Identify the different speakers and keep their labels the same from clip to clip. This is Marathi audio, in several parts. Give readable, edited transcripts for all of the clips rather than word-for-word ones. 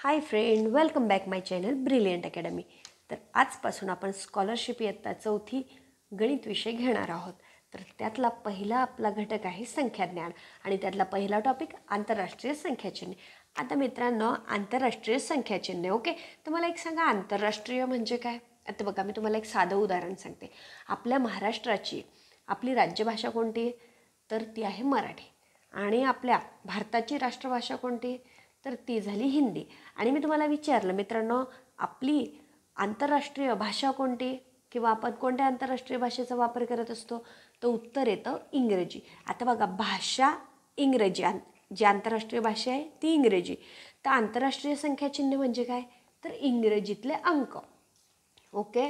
Speaker 1: हाय फ्रेंड, वेलकम बॅक माय चॅनल ब्रिलियंट अकॅडमी. तर आजपासून आपण स्कॉलरशिप इयत्ता चौथी गणित विषय घेणार आहोत. तर त्यातला पहिला आपला घटक आहे संख्याज्ञान आणि त्यातला पहिला टॉपिक आंतरराष्ट्रीय संख्याचिन्हे. आता मित्रांनो, आंतरराष्ट्रीय संख्याचिन्हे ओके. तर मला एक सांगा, आंतरराष्ट्रीय म्हणजे काय? आता बघा, मी तुम्हाला एक साधं उदाहरण सांगते. आपल्या महाराष्ट्राची आपली राज्यभाषा कोणती आहे? तर ती आहे मराठी. आणि आपल्या भारताची राष्ट्रभाषा कोणती? तर ती झाली हिंदी. आणि मी तुम्हाला विचारलं मित्रांनो, आपली आंतरराष्ट्रीय भाषा कोणती किंवा आपण कोणत्या आंतरराष्ट्रीय भाषेचा वापर करत असतो? तर उत्तर येतं इंग्रजी. आता बघा, भाषा इंग्रजी, जी आंतरराष्ट्रीय भाषा आहे ती इंग्रजी. तर आंतरराष्ट्रीय संख्याचिन्ह म्हणजे काय? तर इंग्रजीतले अंक ओके.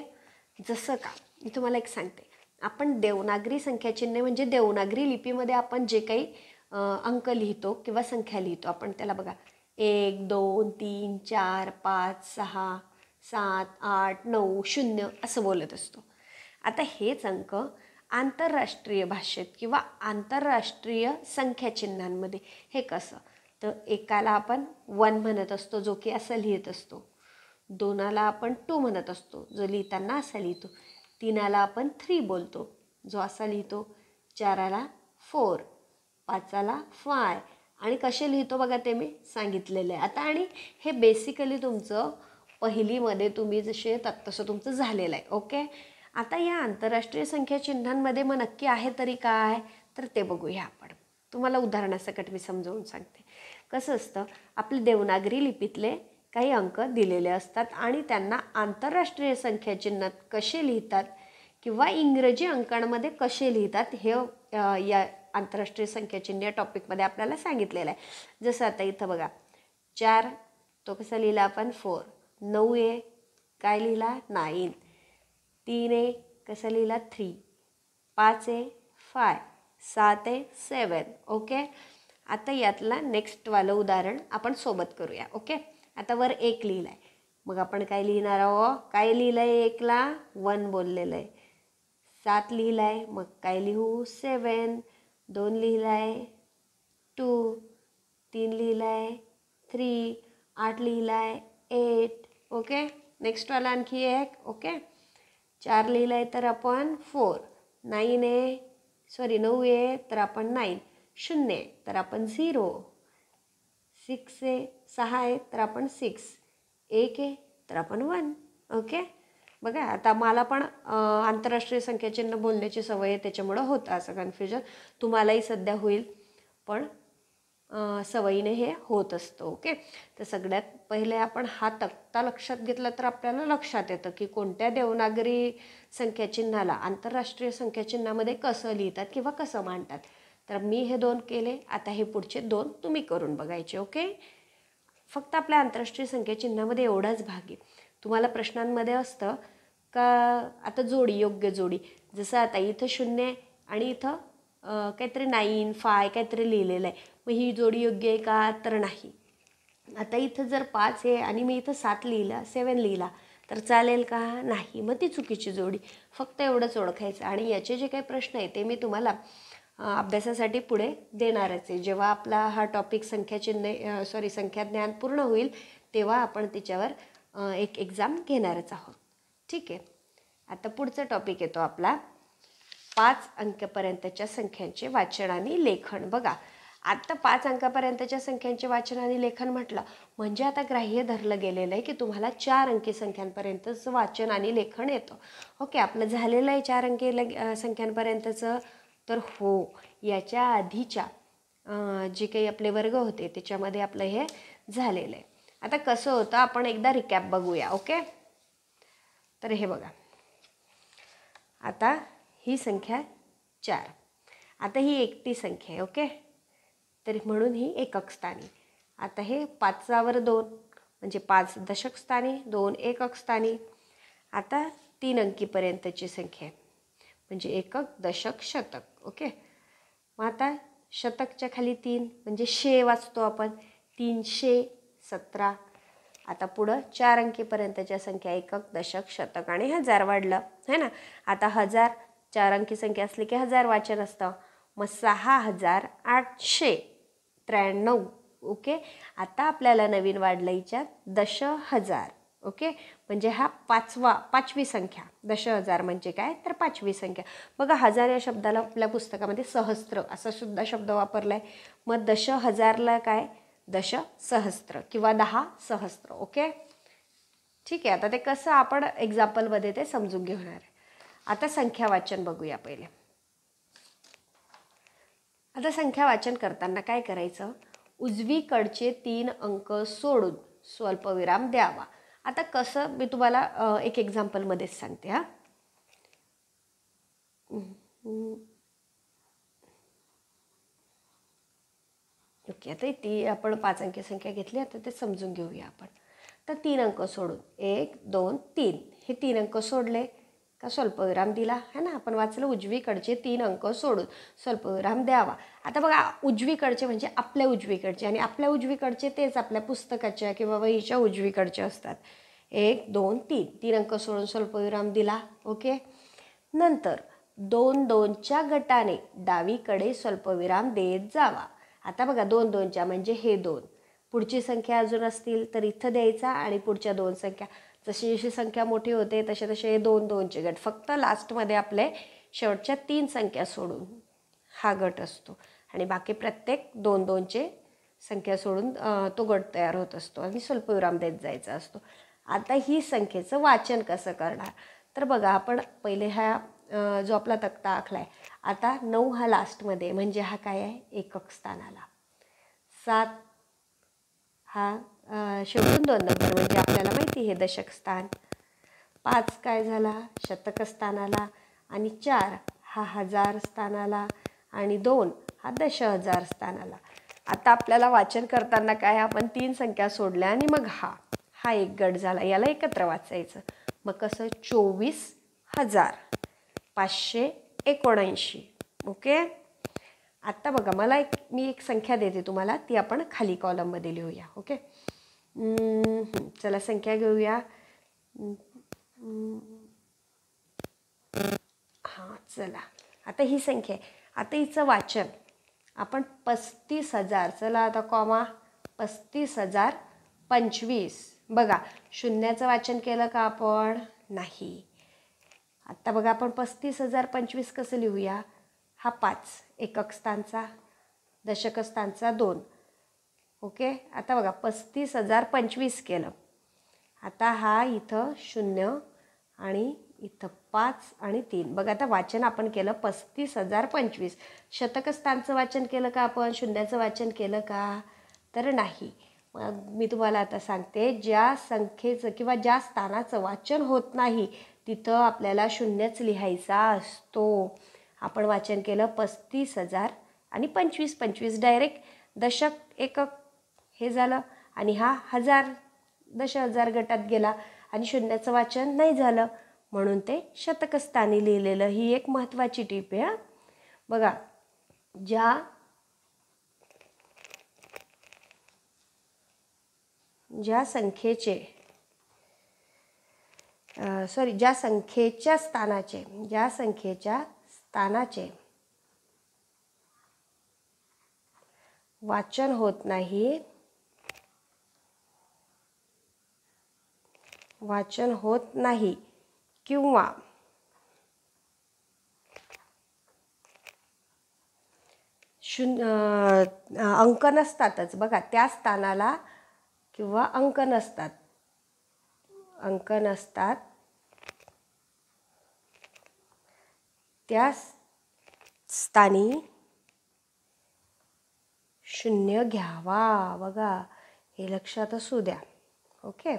Speaker 1: जसं का मी तुम्हाला एक सांगते, आपण देवनागरी संख्याचिन्ह म्हणजे देवनागरी लिपीमध्ये आपण जे काही अंक लिहितो किंवा संख्या लिहितो, आपण त्याला बघा 1 2 3 4 5 6 7 8 9 0 असं बोलत असतो. आता हेच अंक आंतरराष्ट्रीय भाषेत किंवा आंतरराष्ट्रीय संख्याचिन्हांमध्ये हे कसं? तर एकाला आपण 1 म्हणत असतो, जो की असं लिहित असतो. 2ला आपण 2 म्हणत असतो, जो लिहिताना असा लिहितो. 3ला आपण 3 बोलतो, जो असा लिहितो. 4ला 4, 5ला 5 आणि कसे लिहितो बघा ते मी सांगितलेलं आहे आता. आणि हे बेसिकली तुमचं पहिलीमध्ये तुम्ही जसे येतात तसं तुमचं झालेलं आहे ओके. आता या आंतरराष्ट्रीय संख्याचिन्हांमध्ये मग नक्की आहे तरी काय? तर ते बघूया आपण. तुम्हाला उदाहरणासकट मी समजावून सांगते. कसं असतं, आपले देवनागरी लिपीतले काही अंक दिलेले असतात आणि त्यांना आंतरराष्ट्रीय संख्याचिन्हात कसे लिहितात किंवा इंग्रजी अंकांमध्ये कसे लिहितात हे या आंतरराष्ट्रीय संख्याचिन्ह या टॉपिकमध्ये आपल्याला सांगितलेलं आहे. जसं आता इथं बघा, 4 तो कसा लिहिला आपण 4, 9 आहे काय लिहिला 9, 3 आहे कसा लिहिला 3, 5 आहे 5, 7 आहे 7 ओके. आता यातला नेक्स्टवालं उदाहरण आपण सोबत करूया ओके. आता वर 1 लिहिलं आहे, मग आपण काय लिहिणार आहोत? काय लिहिलं आहे 1ला? 1 बोललेलं आहे. 7 लिहिलं आहे, मग काय लिहू? 7. 2 लिहिलं आहे 2, 3 लिहिलं आहे 3, 8 लिहिलं आहे 8 ओके. नेक्स्टवाला आणखी एक ओके. 4 लिहिलं आहे तर आपण 4, 9 आहे 9 आहे तर आपण 9, 0 आहे तर आपण 0, 6 आहे 6 आहे तर आपण 6, 1 आहे तर आपण 1 ओके. बघा, आता मला पण आंतरराष्ट्रीय संख्याचिन्ह बोलण्याची सवय आहे, त्याच्यामुळं होतं असं कन्फ्युजन. तुम्हालाही सध्या होईल, पण सवयीने हे होत असतं ओके. तर सगळ्यात पहिले आपण हा तक्ता लक्षात घेतला तर आपल्याला लक्षात येतं की कोणत्या देवनागरी संख्याचिन्हाला आंतरराष्ट्रीय संख्याचिन्हामध्ये कसं लिहितात किंवा कसं मांडतात. तर मी हे 2 केले, आता हे पुढचे 2 तुम्ही करून बघायचे ओके. फक्त आपल्या आंतरराष्ट्रीय संख्याचिन्हामध्ये एवढाच भाग आहे. तुम्हाला प्रश्नांमध्ये असतं का आता जोडी, योग्य जोडी, जसं आता इथं 0 आणि इथं काहीतरी 9 5 काहीतरी लिहिलेलं आहे, मग ही जोडी योग्य आहे का? तर नाही. आता इथं जर 5 आहे आणि मी इथं 7 लिहिला 7 लिहिला तर चालेल का? नाही, मग ती चुकीची जोडी. फक्त एवढंच ओळखायचं. आणि याचे जे काही प्रश्न आहे ते मी तुम्हाला अभ्यासासाठी पुढे देणारच आहे. जेव्हा आपला हा टॉपिक संख्याज्ञान पूर्ण होईल तेव्हा आपण त्याच्यावर एक एक्झाम घेणारच आहोत. ठीक आहे. आता पुढचा टॉपिक येतो आपला 5 अंकापर्यंतच्या संख्यांचे वाचन आणि लेखन. बघा, आता 5 अंकापर्यंतच्या संख्यांचे वाचन आणि लेखन म्हटलं म्हणजे आता ग्राह्य धरलं गेलेलं आहे की तुम्हाला 4 अंकी संख्यांपर्यंतचं वाचन आणि लेखन येतं ओके. आपलं झालेलं आहे 4 अंकी संख्यांपर्यंतचं. तर हो, याच्या आधीच्या जे काही आपले वर्ग होते त्याच्यामध्ये आपलं हे झालेलं आहे. आता कसं होतं आपण एकदा रिकॅप बघूया ओके. तर हे बघा, आता ही संख्या 4, आता ही एकटी संख्या आहे ओके. तर म्हणून ही एकक स्थानी. आता हे 5वर 2 म्हणजे 5 दशक स्थानी, 2 एकक स्थानी. आता 3 अंकीपर्यंतची संख्या आहे म्हणजे एकक दशक शतक ओके. मग आता शतकच्या खाली 3 म्हणजे शे वाचतो आपण, 317. आता पुढं 4 अंकीपर्यंतच्या संख्या एकक दशक शतक आणि 1000 वाढलं है ना. आता 1000 4 अंकी संख्या असली की 1000 वाचन असतं. मग 6893 ओके. आता आपल्याला नवीन वाढलं याच्यात 10,000. ओके, म्हणजे हा पाचवी संख्या. 10,000 म्हणजे काय, तर पाचवी संख्या. बघा, हजार या शब्दाला आपल्या पुस्तकामध्ये सहस्त्र असा सुद्धा शब्द वापरला आहे. मग 10,000ला काय, 10 सहस्त्र किंवा 10 सहस्त्र. ओके, ठीक आहे. आता ते कसं आपण एक्झाम्पलमध्ये ते समजून घेणार आहे. आता संख्या वाचन बघूया पहिले. आता संख्या वाचन करताना काय करायचं, उजवीकडचे 3 अंक सोडून स्वल्पविराम द्यावा. आता कसं मी तुम्हाला एक एक्झाम्पलमध्येच सांगते. हा, ओके. आता ती आपण 5 अंकी संख्या घेतली. आता ते समजून घेऊया आपण. तर 3 अंक सोडून 1 2 3 हे 3 अंक सोडले का स्वल्पविराम दिला है ना. आपण वाचलं उजवीकडचे 3 अंक सोडून स्वल्पविराम द्यावा. आता बघा, उजवीकडचे म्हणजे आपल्या उजवीकडचे, आणि आपल्या उजवीकडचे तेच आपल्या पुस्तकाच्या किंवा वहीच्या उजवीकडचे असतात. 1 2 3 3 अंक सोडून स्वल्पविराम दिला. ओके, नंतर 2 2च्या गटाने डावीकडे स्वल्पविराम देत जावा. आता बघा, 2 2च्या म्हणजे हे 2, पुढची संख्या अजून असतील तर इथं द्यायचा, आणि पुढच्या 2 संख्या, जशी जशी संख्या मोठी होते तसे तसे 2 2चे गट. फक्त लास्टमध्ये आपले शेवटच्या 3 संख्या सोडून हा गट असतो, आणि बाकी प्रत्येक 2 2चे संख्या सोडून तो गट तयार होत असतो, आणि स्वल्पविराम देत जायचा असतो. आता ही संख्येचं वाचन कसं करणार, तर बघा, आपण पहिले हा जो आपला तक्ता आखला आहे. आता 9 हा लास्टमध्ये, म्हणजे हा काय आहे, एकक स्थानाला. 7 हा शेवटून 2 नंबर, म्हणजे आपल्याला माहिती हे दशक स्थान. 5 काय झाला, शतक स्थानाला, आणि 4 हा हजार स्थानाला, आणि 2 हा 10,000 स्थानाला. आता आपल्याला वाचन करताना काय, आपण 3 संख्या सोडल्या, आणि मग हा एक गट झाला, याला एकत्र वाचायचं. मग कसं, 24,579. ओके, आता बघा, मी एक संख्या देते तुम्हाला, ती आपण खाली कॉलममध्ये लिहूया. ओके, चला संख्या घेऊया. हां, चला, आता ही संख्या आहे. आता हिचं वाचन आपण 35,000, चला आता कॉमा, 35,025. बघा, शून्याचं वाचन केलं का आपण, नाही. आता बघा, आपण 35,025 कसं लिहूया, हा 5 एकक स्थानचा, दशक स्थानचा 2. ओके, आता बघा, 35,025 केलं. आता हा इथं 0, आणि इथं 5 आणि 3. बघा, आता वाचन आपण केलं 35,025. शतक स्थानचं वाचन केलं का आपण, शून्याचं वाचन केलं का, तर नाही. मग मी तुम्हाला आता सांगते, ज्या संख्येचं किंवा ज्या स्थानाचं वाचन होत नाही तिथं आपल्याला शून्यच लिहायचा असतो. आपण वाचन केलं 35,000 आणि 25 25 डायरेक्ट दशक एकक हे झालं, आणि हा 1000 10,000 गटात गेला, आणि शून्याचं वाचन नाही झालं, म्हणून ते शतकस्थानी लिहिलेलं. ही एक महत्त्वाची टीप आहे. बघा, ज्या संख्येच्या स्थानाचे वाचन होत नाही किंवा अंक नसतातच. बघा, त्या स्थानाला किंवा अंक नसतात त्या स्थानी 0 घ्यावा. बघा, हे लक्षात असू द्या. ओके,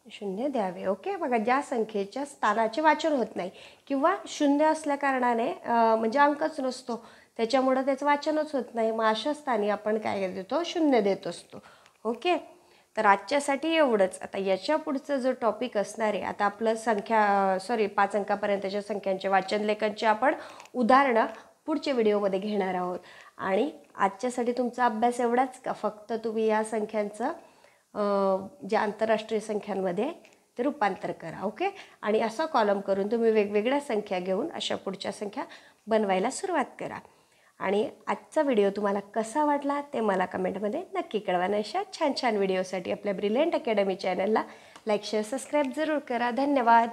Speaker 1: 0 द्यावे. ओके, बघा, ज्या संख्येच्या स्थानाचे वाचन होत नाही किंवा 0 असल्या कारणाने म्हणजे अंकच नसतो, त्याच्यामुळं त्याचं वाचनच होत नाही, मग अशा स्थानी आपण काय देतो, 0 देत असतो. ओके, तर आजच्यासाठी एवढंच. आता याच्या पुढचं जो टॉपिक असणार आहे, आता आपलं 5 अंकापर्यंतच्या संख्यांचे वाचन लेखनचे आपण उदाहरणं पुढच्या व्हिडिओमध्ये घेणार आहोत. आणि आजच्यासाठी तुमचा अभ्यास एवढाच का, फक्त तुम्ही या संख्यांचं ज्या आंतरराष्ट्रीय संख्यांमध्ये ते रूपांतर करा. ओके, आणि असा कॉलम करून तुम्ही वेगवेगळ्या संख्या घेऊन अशा पुढच्या संख्या बनवायला सुरुवात करा. आणि आजचा व्हिडिओ तुम्हाला कसा वाटला ते मला कमेंटमध्ये नक्की कळवा. अशा छान छान व्हिडिओसाठी आपल्या ब्रिलियंट अकॅडमी चॅनलला लाईक शेअर सबस्क्राईब जरूर करा. धन्यवाद.